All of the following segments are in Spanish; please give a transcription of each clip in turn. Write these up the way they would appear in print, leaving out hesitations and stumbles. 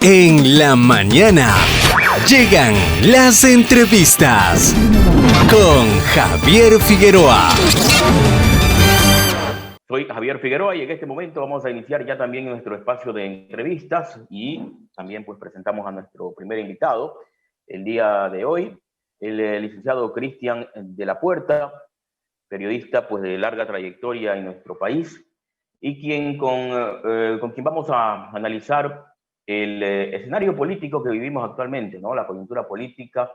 En la mañana llegan las entrevistas con Javier Figueroa. Soy Javier Figueroa y en este momento vamos a iniciar ya también nuestro espacio de entrevistas y también pues presentamos a nuestro primer invitado el día de hoy, el licenciado Cristian de la Puerta, periodista pues de larga trayectoria en nuestro país y con quien vamos a analizar el escenario político que vivimos actualmente, ¿no? La coyuntura política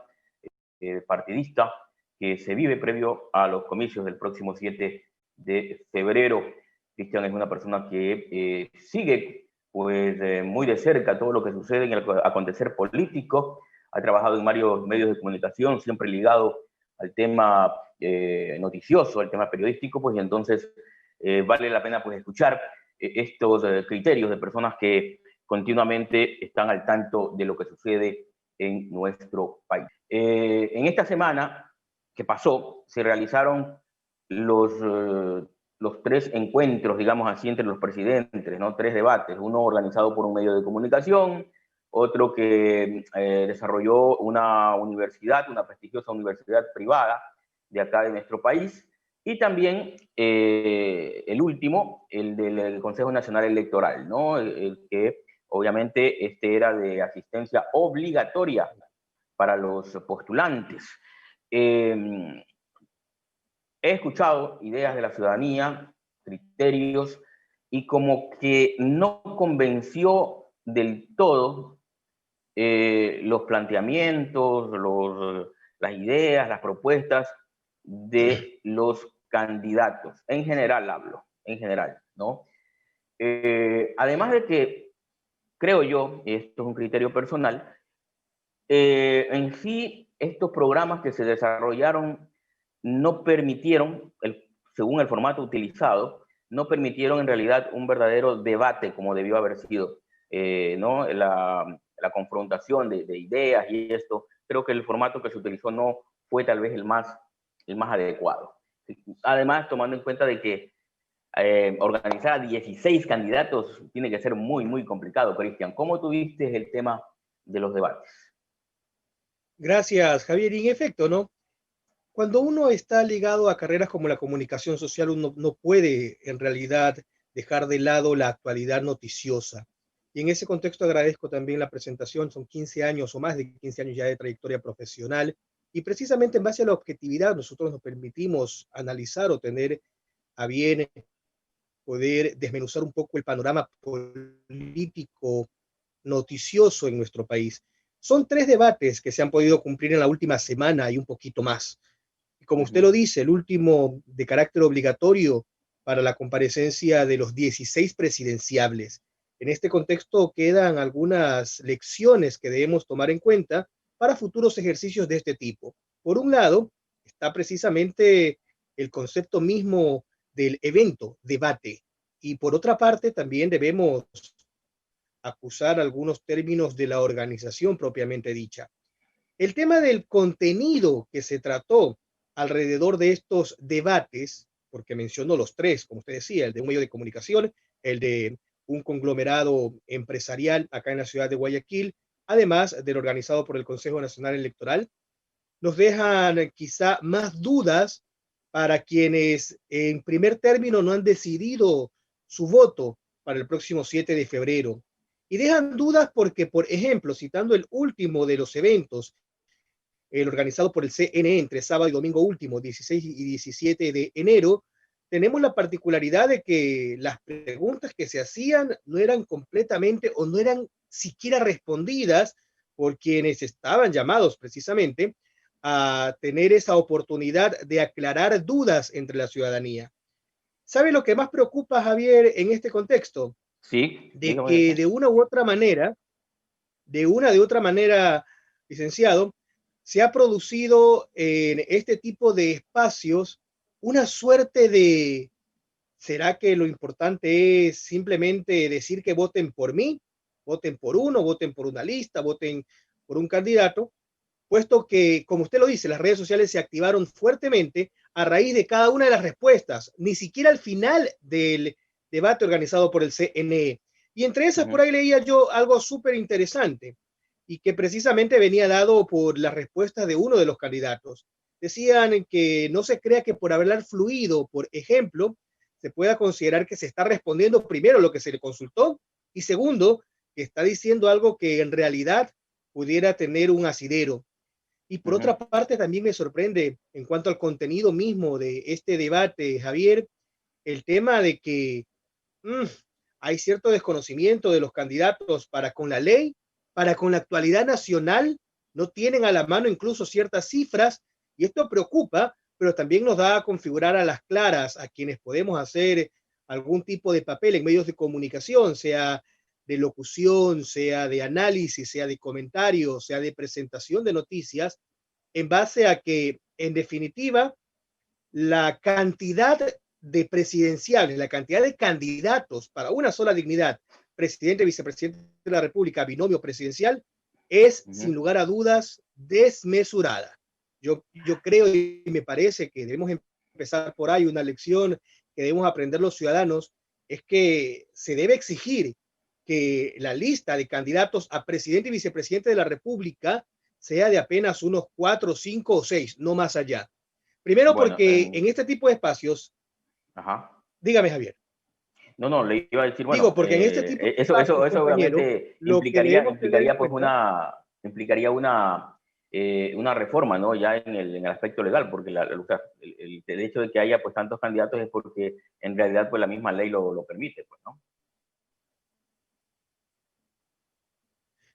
partidista que se vive previo a los comicios del próximo 7 de febrero. Cristian es una persona que sigue pues muy de cerca todo lo que sucede en el acontecer político, ha trabajado en varios medios de comunicación, siempre ligado al tema noticioso, al tema periodístico, pues y entonces vale la pena pues escuchar estos criterios de personas que continuamente están al tanto de lo que sucede en nuestro país. En esta semana que pasó se realizaron los tres encuentros, digamos así, entre los presidentes, ¿no? Tres debates, uno organizado por un medio de comunicación, otro que desarrolló una universidad, una prestigiosa universidad privada de acá de nuestro país, y también el último, el del Consejo Nacional Electoral, ¿no? El que obviamente este era de asistencia obligatoria para los postulantes. He escuchado ideas de la ciudadanía, criterios, y como que no convenció del todo los planteamientos, las ideas, las propuestas de los candidatos. En general hablo, en general, ¿no? Además de que, creo yo, y esto es un criterio personal, en sí estos programas que se desarrollaron no permitieron, según el formato utilizado, no permitieron en realidad un verdadero debate como debió haber sido, ¿no? La confrontación de ideas y esto. Creo que el formato que se utilizó no fue tal vez el más adecuado. Además, tomando en cuenta de que organizar a 16 candidatos tiene que ser muy, muy complicado, Cristian. ¿Cómo tuviste el tema de los debates? Gracias, Javier. Y en efecto, ¿no? Cuando uno está ligado a carreras como la comunicación social, uno no puede en realidad dejar de lado la actualidad noticiosa. Y en ese contexto agradezco también la presentación. Son 15 años o más de 15 años ya de trayectoria profesional. Y precisamente en base a la objetividad, nosotros nos permitimos analizar o tener a bien poder desmenuzar un poco el panorama político noticioso en nuestro país. Son 3 debates que se han podido cumplir en la última semana y un poquito más. Y como usted lo dice, el último de carácter obligatorio para la comparecencia de los 16 presidenciables. En este contexto quedan algunas lecciones que debemos tomar en cuenta para futuros ejercicios de este tipo. Por un lado, está precisamente el concepto mismo del evento, debate. Y por otra parte, también debemos acusar algunos términos de la organización propiamente dicha. El tema del contenido que se trató alrededor de estos debates, porque menciono los tres, como usted decía, el de un medio de comunicación, el de un conglomerado empresarial acá en la ciudad de Guayaquil, además del organizado por el Consejo Nacional Electoral, nos dejan quizá más dudas para quienes en primer término no han decidido su voto para el próximo 7 de febrero. Y dejan dudas porque, por ejemplo, citando el último de los eventos, el organizado por el CNE entre sábado y domingo último, 16 y 17 de enero, tenemos la particularidad de que las preguntas que se hacían no eran completamente o no eran siquiera respondidas por quienes estaban llamados precisamente a tener esa oportunidad de aclarar dudas entre la ciudadanía. ¿Sabe lo que más preocupa, Javier, en este contexto? Sí, De que de una u otra manera, licenciado, se ha producido en este tipo de espacios una suerte de, ¿será que lo importante es simplemente decir que voten por mí? Voten por uno, voten por una lista, voten por un candidato, puesto que, como usted lo dice, las redes sociales se activaron fuertemente a raíz de cada una de las respuestas, ni siquiera al final del debate organizado por el CNE, Y entre esas, por Ujú. ahí leía yo algo súper interesante y que precisamente venía dado por la respuesta de uno de los candidatos. Decían que no se crea que por hablar fluido, por ejemplo, se pueda considerar que se está respondiendo primero lo que se le consultó y segundo, que está diciendo algo que en realidad pudiera tener un asidero. Y por Ujú. otra parte, también me sorprende en cuanto al contenido mismo de este debate, Javier, el tema de que mm, hay cierto desconocimiento de los candidatos para con la ley, para con la actualidad nacional, no tienen a la mano incluso ciertas cifras y esto preocupa, pero también nos da a configurar a las claras a quienes podemos hacer algún tipo de papel en medios de comunicación, sea de locución, sea de análisis, sea de comentario, sea de presentación de noticias, en base a que, en definitiva, la cantidad de presidenciales, la cantidad de candidatos para una sola dignidad, presidente, vicepresidente de la República, binomio presidencial, es sin Ujú. lugar a dudas desmesurada. Yo creo y me parece que debemos empezar por ahí una lección que debemos aprender los ciudadanos, es que se debe exigir que la lista de candidatos a presidente y vicepresidente de la República sea de apenas unos 4, 5 o 6, no más allá. Primero Bueno, porque en este tipo de espacios, ajá. dígame Javier, No, no, le iba a decir, digo bueno, porque en este tipo de espacios, eso compañero, obviamente lo que debemos tener en implicaría pues cuenta, implicaría una reforma, ¿no? Ya en el aspecto legal, porque o sea, el hecho de que haya pues tantos candidatos es porque en realidad pues la misma ley lo permite, pues, ¿no?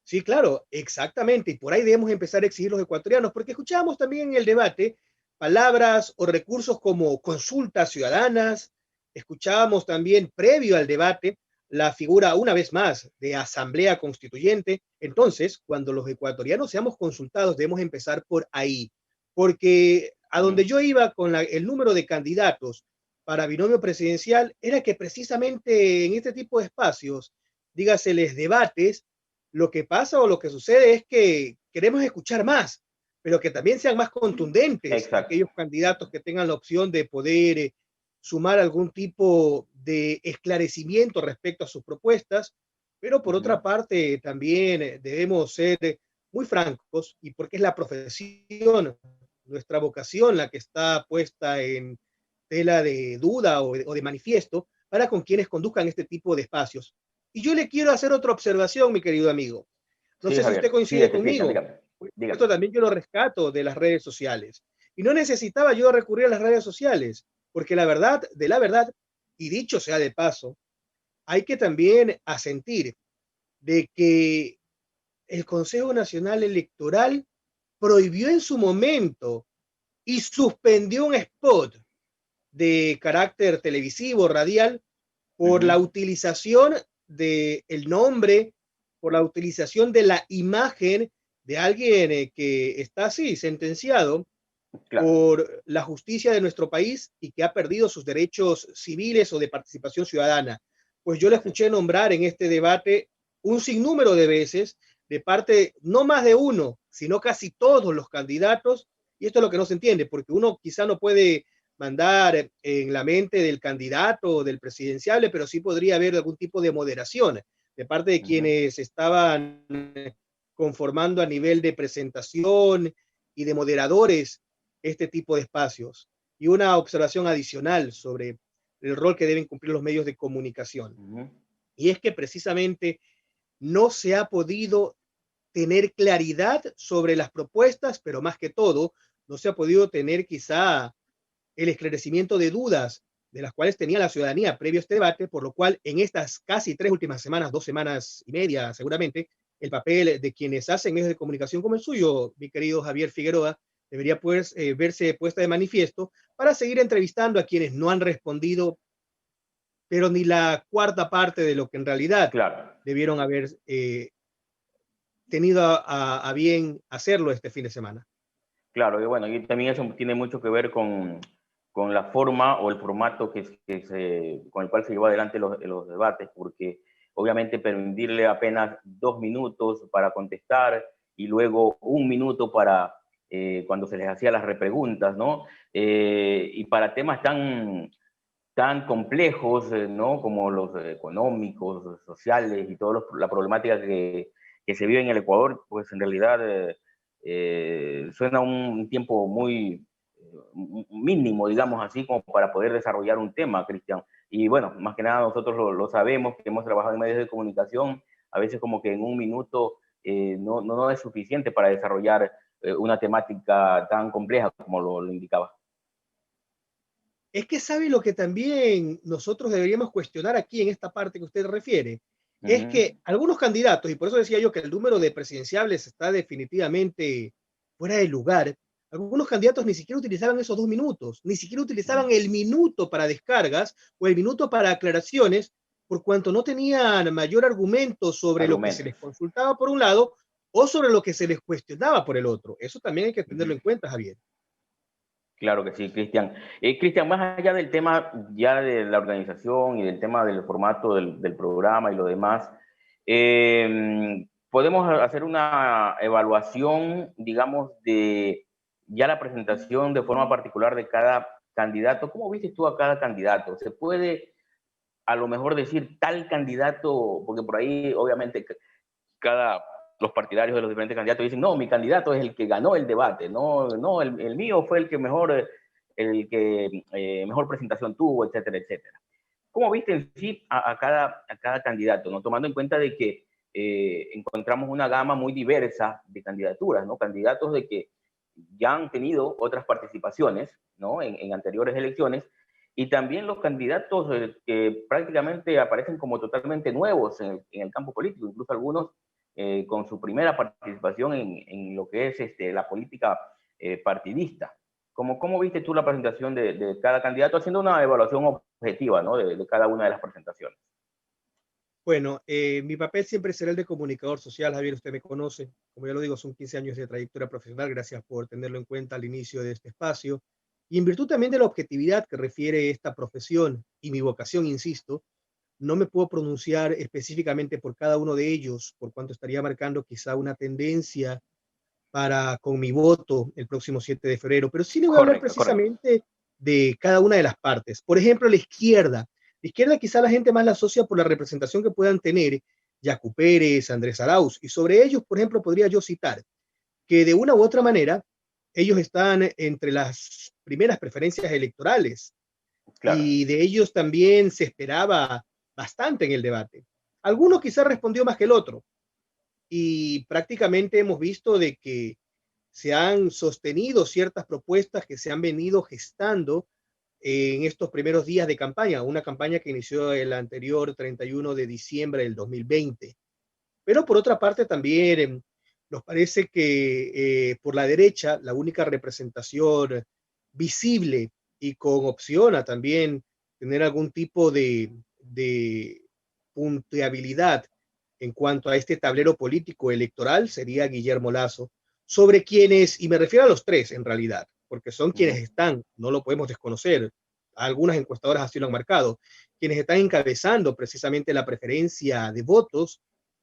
sí, claro, exactamente, y por ahí debemos empezar a exigir los ecuatorianos, porque escuchamos también en el debate palabras o recursos como consultas ciudadanas, escuchábamos también previo al debate la figura, una vez más, de asamblea constituyente. Entonces, cuando los ecuatorianos seamos consultados, debemos empezar por ahí, porque a donde Ujú. yo iba con el número de candidatos para binomio presidencial era que precisamente en este tipo de espacios, dígaseles debates, lo que pasa o lo que sucede es que queremos escuchar más, pero que también sean más contundentes Exacto. aquellos candidatos que tengan la opción de poder sumar algún tipo de esclarecimiento respecto a sus propuestas, pero por Ujú. otra parte también debemos ser muy francos y porque es la profesión, nuestra vocación la que está puesta en tela de duda o de manifiesto para con quienes conduzcan este tipo de espacios. Y yo le quiero hacer otra observación, mi querido amigo. No Sí, sé si usted Javier. Sí, coincide te escuchan, conmigo. dígame. Esto Dígame. también yo lo rescato de las redes sociales. Y no necesitaba yo recurrir a las redes sociales, porque la verdad, de la verdad, y dicho sea de paso, hay que también asentir de que el Consejo Nacional Electoral prohibió en su momento y suspendió un spot de carácter televisivo, radial, por la Ujú. utilización del nombre, por la utilización de la imagen de alguien que está así sentenciado Claro. por la justicia de nuestro país y que ha perdido sus derechos civiles o de participación ciudadana. Pues yo le Así es. escuché nombrar en este debate un sinnúmero de veces de parte, no más de uno, sino casi todos los candidatos, y esto es lo que no se entiende, porque uno quizá no puede mandar en la mente del candidato o del presidenciable, pero sí podría haber algún tipo de moderación de parte de Ujú. quienes estaban conformando a nivel de presentación y de moderadores este tipo de espacios. Y una observación adicional sobre el rol que deben cumplir los medios de comunicación. Ujú. Y es que precisamente no se ha podido tener claridad sobre las propuestas, pero más que todo, no se ha podido tener quizá el esclarecimiento de dudas de las cuales tenía la ciudadanía previo a este debate, por lo cual en estas casi 3 últimas semanas, 2 semanas y media seguramente, el papel de quienes hacen medios de comunicación como el suyo, mi querido Javier Figueroa, debería pues, verse puesta de manifiesto para seguir entrevistando a quienes no han respondido, pero ni la cuarta parte de lo que en realidad Claro. debieron haber tenido a bien hacerlo este fin de semana. Claro, y bueno, y también eso tiene mucho que ver con la forma o el formato con el cual se llevó adelante los debates, porque obviamente permitirle apenas 2 minutos para contestar y luego 1 minuto para cuando se les hacía las repreguntas, ¿no? Y para temas tan complejos, ¿no? Como los económicos, los sociales y toda la problemática que se vive en el Ecuador, pues en realidad suena un tiempo muy mínimo, digamos así, como para poder desarrollar un tema, Cristian. Y bueno, más que nada nosotros lo sabemos, que hemos trabajado en medios de comunicación, a veces como que en un minuto no es suficiente para desarrollar una temática tan compleja como lo indicaba. Es que sabe lo que también nosotros deberíamos cuestionar aquí en esta parte que usted refiere, es que algunos candidatos, y por eso decía yo que el número de presidenciables está definitivamente fuera de lugar, algunos candidatos ni siquiera utilizaban esos 2 minutos, ni siquiera utilizaban el minuto para descargas o el minuto para aclaraciones, por cuanto no tenían mayor argumento sobre lo que se les Argumentos. consultaba por un lado o sobre lo que se les cuestionaba por el otro. Eso también hay que tenerlo en cuenta, Javier. Claro que sí, Cristian. Cristian, más allá del tema ya de la organización y del tema del formato del programa y lo demás, podemos hacer una evaluación, digamos, de ya la presentación de forma particular de cada candidato. ¿Cómo viste tú a cada candidato? ¿Se puede a lo mejor decir tal candidato? Porque por ahí, obviamente, cada los partidarios de los diferentes candidatos dicen, no, mi candidato es el que ganó el debate, no el mío fue el que mejor presentación tuvo, etcétera, etcétera. ¿Cómo viste en sí a cada candidato, ¿no? Tomando en cuenta de que encontramos una gama muy diversa de candidaturas, ¿no? Candidatos de que ya han tenido otras participaciones, ¿no? En anteriores elecciones, y también los candidatos que prácticamente aparecen como totalmente nuevos en el campo político, incluso algunos con su primera participación en lo que es la política partidista. ¿Cómo viste tú la presentación de cada candidato, haciendo una evaluación objetiva, ¿no? de cada una de las presentaciones? Bueno, mi papel siempre será el de comunicador social, Javier, usted me conoce. Como ya lo digo, son 15 años de trayectoria profesional. Gracias por tenerlo en cuenta al inicio de este espacio. Y en virtud también de la objetividad que refiere esta profesión y mi vocación, insisto, no me puedo pronunciar específicamente por cada uno de ellos, por cuanto estaría marcando quizá una tendencia para con mi voto el próximo 7 de febrero, pero sí le voy a hablar Correcto, correcto. precisamente de cada una de las partes. Por ejemplo, la izquierda. La izquierda quizá la gente más la asocia por la representación que puedan tener Yacu Pérez, Andrés Arauz, y sobre ellos, por ejemplo, podría yo citar que de una u otra manera ellos están entre las primeras preferencias electorales Claro. y de ellos también se esperaba bastante en el debate. Alguno quizá respondió más que el otro y prácticamente hemos visto de que se han sostenido ciertas propuestas que se han venido gestando en estos primeros días de campaña, una campaña que inició el anterior 31 de diciembre del 2020. Pero por otra parte también nos parece que por la derecha la única representación visible y con opción a también tener algún tipo de puntuabilidad en cuanto a este tablero político electoral sería Guillermo Lazo, sobre quienes, y me refiero a los tres en realidad, porque son quienes están, no lo podemos desconocer, algunas encuestadoras así lo han marcado, quienes están encabezando precisamente la preferencia de votos,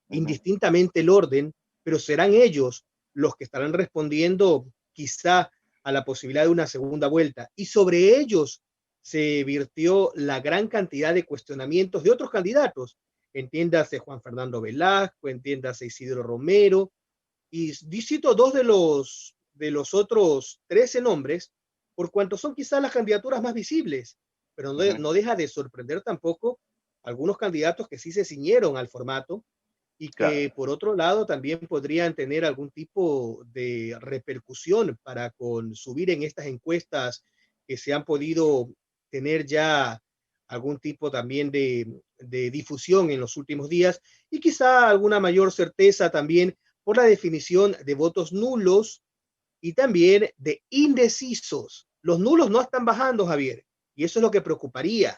indistintamente el orden, pero serán ellos los que estarán respondiendo quizá a la posibilidad de una segunda vuelta. Y sobre ellos se virtió la gran cantidad de cuestionamientos de otros candidatos. Entiéndase Juan Fernando Velasco, entiéndase Isidro Romero, y cito dos de los otros 13 nombres, por cuanto son quizás las candidaturas más visibles, pero no deja de sorprender tampoco algunos candidatos que sí se ciñeron al formato y Claro. que por otro lado también podrían tener algún tipo de repercusión para con subir en estas encuestas que se han podido tener ya algún tipo también de difusión en los últimos días y quizá alguna mayor certeza también por la definición de votos nulos y también de indecisos. Los nulos no están bajando, Javier, y eso es lo que preocuparía.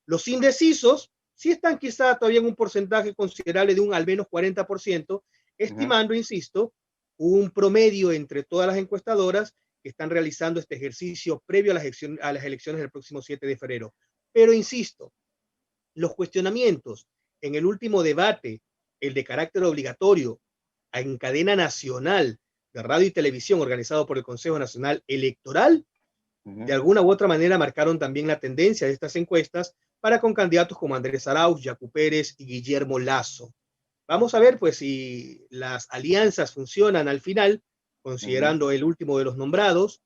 Los indecisos sí están quizá todavía en un porcentaje considerable de un al menos 40%, estimando, insisto, un promedio entre todas las encuestadoras que están realizando este ejercicio previo a las elecciones del próximo 7 de febrero. Pero insisto, los cuestionamientos en el último debate, el de carácter obligatorio, en cadena nacional de radio y televisión organizado por el Consejo Nacional Electoral, De alguna u otra manera marcaron también la tendencia de estas encuestas para con candidatos como Andrés Arauz, Yacu Pérez y Guillermo Lasso. Vamos a ver pues si las alianzas funcionan al final, considerando el último de los nombrados,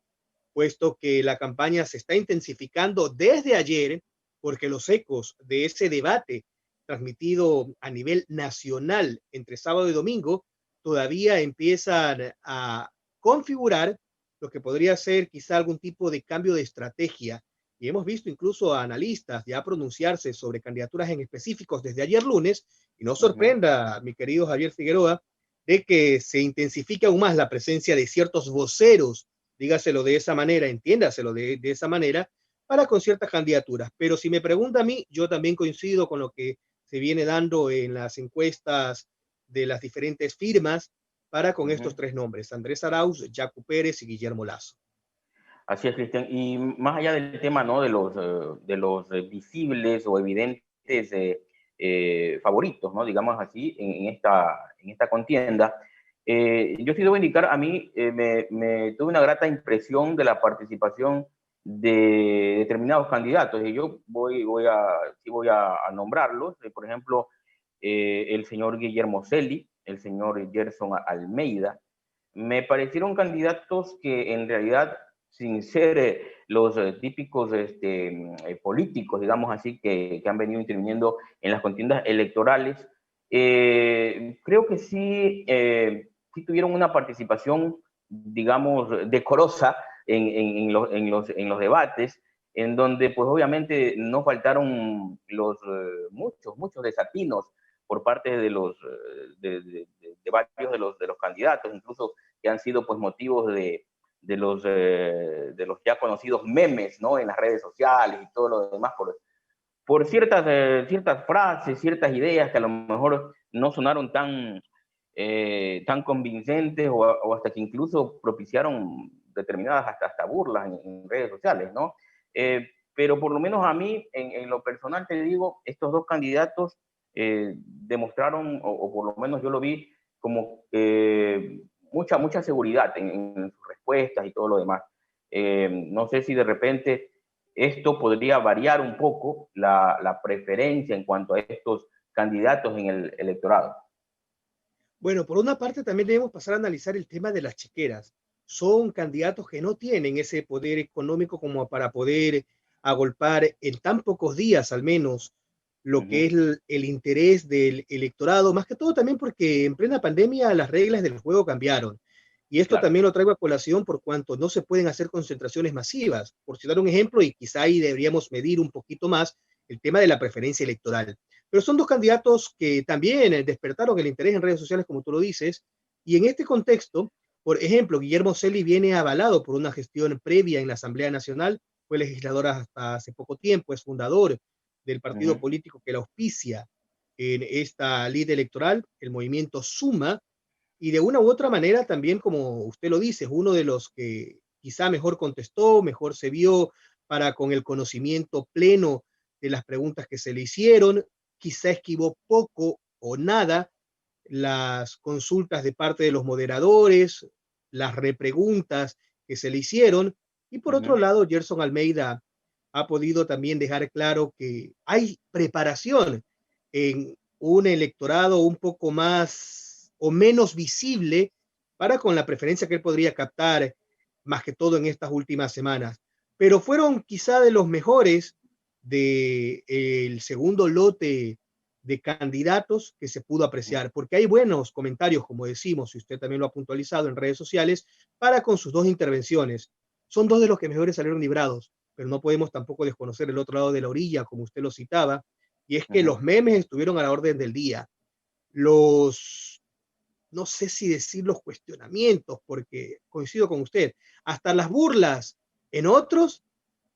puesto que la campaña se está intensificando desde ayer, porque los ecos de ese debate transmitido a nivel nacional entre sábado y domingo todavía empiezan a configurar lo que podría ser quizá algún tipo de cambio de estrategia. Y hemos visto incluso a analistas ya pronunciarse sobre candidaturas en específicos desde ayer lunes, y no sorprenda, mi querido Javier Figueroa, de que se intensifique aún más la presencia de ciertos voceros, dígaselo de esa manera, entiéndaselo de esa manera, para con ciertas candidaturas. Pero si me pregunta a mí, yo también coincido con lo que se viene dando en las encuestas de las diferentes firmas para con estos tres nombres: Andrés Arauz, Yacu Pérez y Guillermo Lasso. Así es, Cristian. Y más allá del tema, ¿no?, de los visibles o evidentes favoritos, ¿no?, digamos así, en esta contienda, yo sí debo indicar, a mí me tuve una grata impresión de la participación de determinados candidatos, y yo voy a nombrarlos. Por ejemplo, el señor Guillermo Celi, el señor Gerson Almeida. Me parecieron candidatos que en realidad, sin ser los típicos políticos, digamos así, que han venido interviniendo en las contiendas electorales, creo que sí tuvieron una participación, digamos, decorosa en los debates, en donde pues obviamente no faltaron muchos desatinos por parte de varios de los candidatos, incluso que han sido pues motivos de los ya conocidos memes, ¿no?, en las redes sociales y todo lo demás, por ciertas frases, ciertas ideas que a lo mejor no sonaron tan convincentes, o hasta que incluso propiciaron determinadas hasta burlas en redes sociales, ¿no? Pero por lo menos a mí, en lo personal te digo, estos dos candidatos demostraron, o por lo menos yo lo vi, como mucha seguridad en sus respuestas y todo lo demás. No sé si de repente esto podría variar un poco la preferencia en cuanto a estos candidatos en el electorado. Bueno, por una parte también debemos pasar a analizar el tema de las chiqueras. Son candidatos que no tienen ese poder económico como para poder agolpar en tan pocos días al menos lo que es el interés del electorado, más que todo también porque en plena pandemia las reglas del juego cambiaron. Y esto Claro. también lo traigo a colación por cuanto no se pueden hacer concentraciones masivas. Por citar un ejemplo, y quizá ahí deberíamos medir un poquito más el tema de la preferencia electoral. Pero son dos candidatos que también despertaron el interés en redes sociales, como tú lo dices, y en este contexto, por ejemplo, Guillermo Celi viene avalado por una gestión previa en la Asamblea Nacional, fue legislador hasta hace poco tiempo, es fundador del partido político que la auspicia en esta lid electoral, el movimiento Suma, y de una u otra manera también, como usted lo dice, es uno de los que quizá mejor contestó, mejor se vio para con el conocimiento pleno de las preguntas que se le hicieron, quizá esquivó poco o nada las consultas de parte de los moderadores, las repreguntas que se le hicieron, y por otro lado, Gerson Almeida ha podido también dejar claro que hay preparación en un electorado un poco más o menos visible para con la preferencia que él podría captar, más que todo en estas últimas semanas. Pero fueron quizá de los mejores del segundo lote de candidatos que se pudo apreciar, porque hay buenos comentarios, como decimos, y usted también lo ha puntualizado en redes sociales, para con sus dos intervenciones. Son dos de los que mejores salieron librados, pero no podemos tampoco desconocer el otro lado de la orilla, como usted lo citaba, y es que los memes estuvieron a la orden del día. No sé si decir los cuestionamientos, porque coincido con usted, hasta las burlas en otros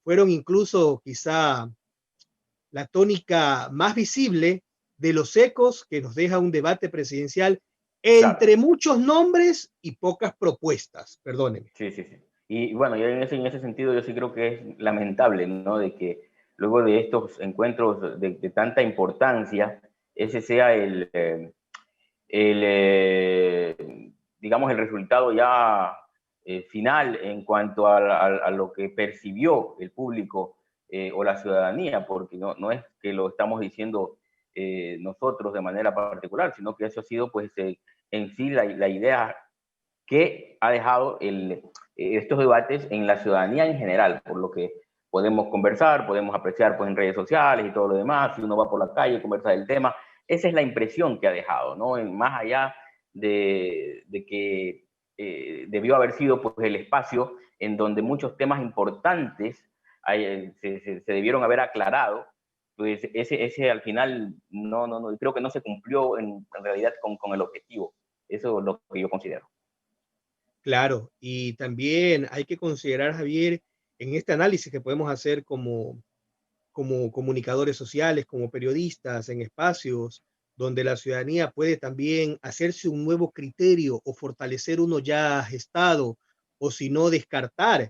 fueron incluso quizá la tónica más visible de los ecos que nos deja un debate presidencial entre muchos nombres y pocas propuestas, perdóneme. Sí. Y bueno, yo en ese sentido yo sí creo que es lamentable, ¿no?, de que luego de estos encuentros de tanta importancia, ese sea digamos, el resultado ya final en cuanto a lo que percibió el público o la ciudadanía, porque no es que lo estamos diciendo nosotros de manera particular, sino que eso ha sido pues en sí la idea que ha dejado estos debates en la ciudadanía en general, por lo que podemos conversar, podemos apreciar pues, en redes sociales y todo lo demás, si uno va por la calle, conversa del tema. Esa es la impresión que ha dejado, ¿no? Más allá de que debió haber sido pues, el espacio en donde muchos temas importantes se debieron haber aclarado, pues ese al final no, creo que no se cumplió en realidad con el objetivo. Eso es lo que yo considero. Claro, y también hay que considerar, Javier, en este análisis que podemos hacer como comunicadores sociales, como periodistas, en espacios donde la ciudadanía puede también hacerse un nuevo criterio o fortalecer uno ya gestado, o si no, descartar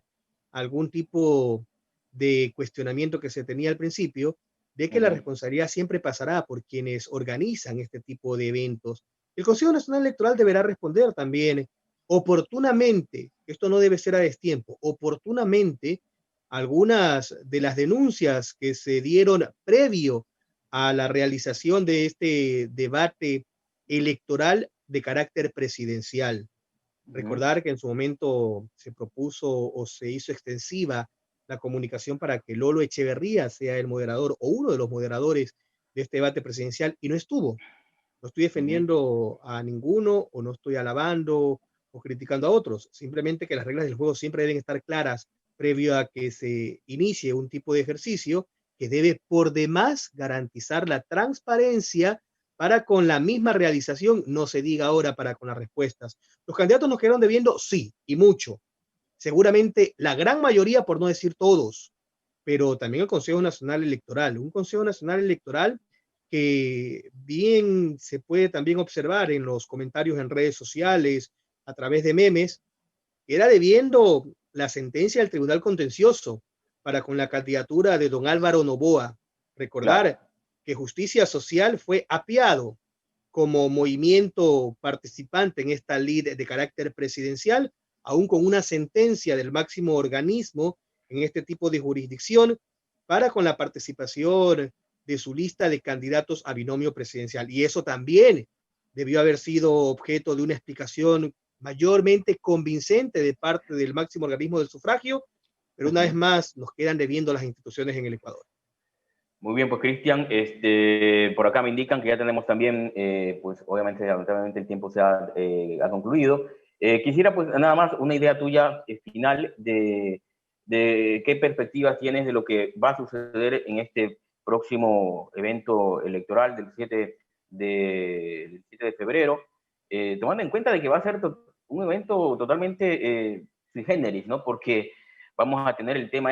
algún tipo de cuestionamiento que se tenía al principio, de que la responsabilidad siempre pasará por quienes organizan este tipo de eventos. El Consejo Nacional Electoral deberá responder también oportunamente, esto no debe ser a destiempo, oportunamente algunas de las denuncias que se dieron previo a la realización de este debate electoral de carácter presidencial. Recordar que en su momento se propuso o se hizo extensiva la comunicación para que Lolo Echeverría sea el moderador o uno de los moderadores de este debate presidencial y no estuvo. No estoy defendiendo a ninguno o no estoy alabando o criticando a otros. Simplemente que las reglas del juego siempre deben estar claras previo a que se inicie un tipo de ejercicio que debe por demás garantizar la transparencia para con la misma realización, no se diga ahora para con las respuestas. Los candidatos nos quedaron debiendo, sí, y mucho. Seguramente la gran mayoría, por no decir todos, pero también el Consejo Nacional Electoral. Un Consejo Nacional Electoral que bien se puede también observar en los comentarios en redes sociales, a través de memes, era debiendo la sentencia del Tribunal Contencioso para con la candidatura de don Álvaro Noboa. Recordar Claro. que Justicia Social fue apiado como movimiento participante en esta lid de carácter presidencial, aún con una sentencia del máximo organismo en este tipo de jurisdicción, para con la participación de su lista de candidatos a binomio presidencial. Y eso también debió haber sido objeto de una explicación mayormente convincente de parte del máximo organismo del sufragio, pero una vez más nos quedan debiendo las instituciones en el Ecuador. Muy bien, pues Cristian, por acá me indican que ya tenemos también, pues obviamente, lamentablemente el tiempo ha concluido. Quisiera pues nada más una idea tuya final de qué perspectivas tienes de lo que va a suceder en este próximo evento electoral del 7 de febrero, tomando en cuenta de que va a ser un evento totalmente sui generis, ¿no? Porque vamos a tener el tema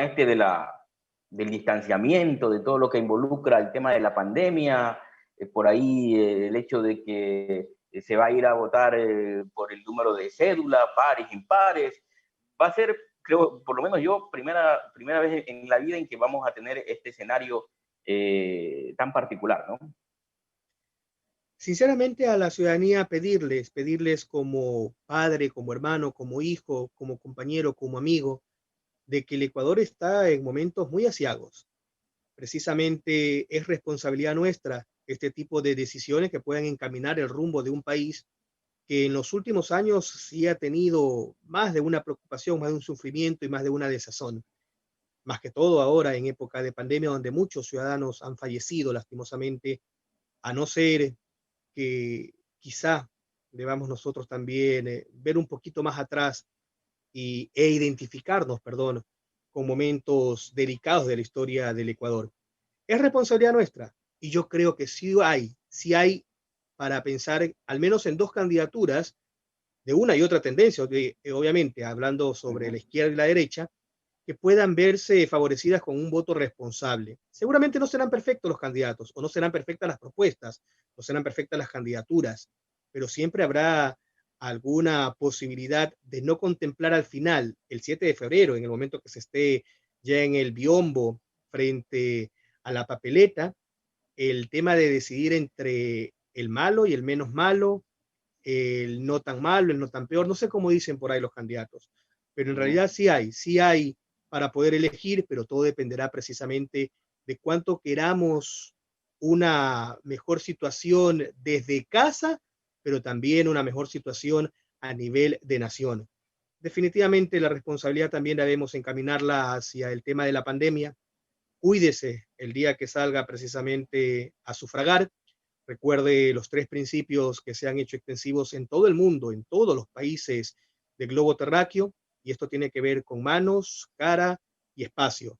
del distanciamiento, de todo lo que involucra el tema de la pandemia, por ahí el hecho de que se va a ir a votar por el número de cédula, pares, impares. Va a ser, creo, por lo menos yo, primera vez en la vida en que vamos a tener este escenario tan particular, ¿no? Sinceramente a la ciudadanía pedirles como padre, como hermano, como hijo, como compañero, como amigo, de que el Ecuador está en momentos muy aciagos. Precisamente es responsabilidad nuestra este tipo de decisiones que puedan encaminar el rumbo de un país que en los últimos años sí ha tenido más de una preocupación, más de un sufrimiento y más de una desazón. Más que todo ahora en época de pandemia donde muchos ciudadanos han fallecido lastimosamente, a no ser que quizá debamos nosotros también ver un poquito más atrás e identificarnos, perdón, con momentos delicados de la historia del Ecuador. Es responsabilidad nuestra y yo creo que sí hay para pensar al menos en dos candidaturas de una y otra tendencia, obviamente hablando sobre la izquierda y la derecha, que puedan verse favorecidas con un voto responsable. Seguramente no serán perfectos los candidatos o no serán perfectas las propuestas, no serán perfectas las candidaturas, pero siempre habrá alguna posibilidad de no contemplar al final, el 7 de febrero, en el momento que se esté ya en el biombo frente a la papeleta, el tema de decidir entre el malo y el menos malo, el no tan malo, el no tan peor, no sé cómo dicen por ahí los candidatos, pero en realidad sí hay para poder elegir, pero todo dependerá precisamente de cuánto queramos una mejor situación desde casa, pero también una mejor situación a nivel de nación. Definitivamente la responsabilidad también debemos encaminarla hacia el tema de la pandemia. Cuídese el día que salga precisamente a sufragar. Recuerde los 3 principios que se han hecho extensivos en todo el mundo, en todos los países del globo terráqueo, y esto tiene que ver con manos, cara y espacio.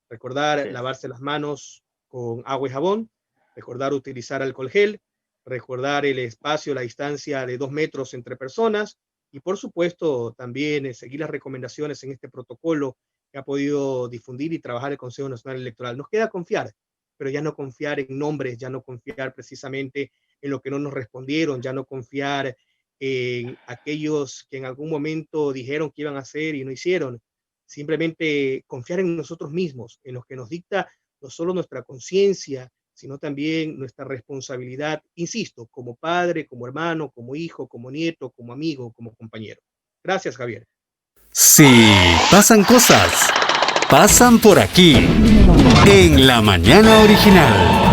Recordar Sí. lavarse las manos con agua y jabón, recordar utilizar alcohol gel, recordar el espacio, la distancia de 2 metros entre personas, y por supuesto también seguir las recomendaciones en este protocolo que ha podido difundir y trabajar el Consejo Nacional Electoral. Nos queda confiar, pero ya no confiar en nombres, ya no confiar precisamente en lo que no nos respondieron, ya no confiar en aquellos que en algún momento dijeron que iban a hacer y no hicieron. Simplemente confiar en nosotros mismos, en lo que nos dicta no solo nuestra conciencia, sino también nuestra responsabilidad, insisto, como padre, como hermano, como hijo, como nieto, como amigo, como compañero. Gracias, Javier. Sí, pasan cosas. Pasan por aquí. En La Mañana Original.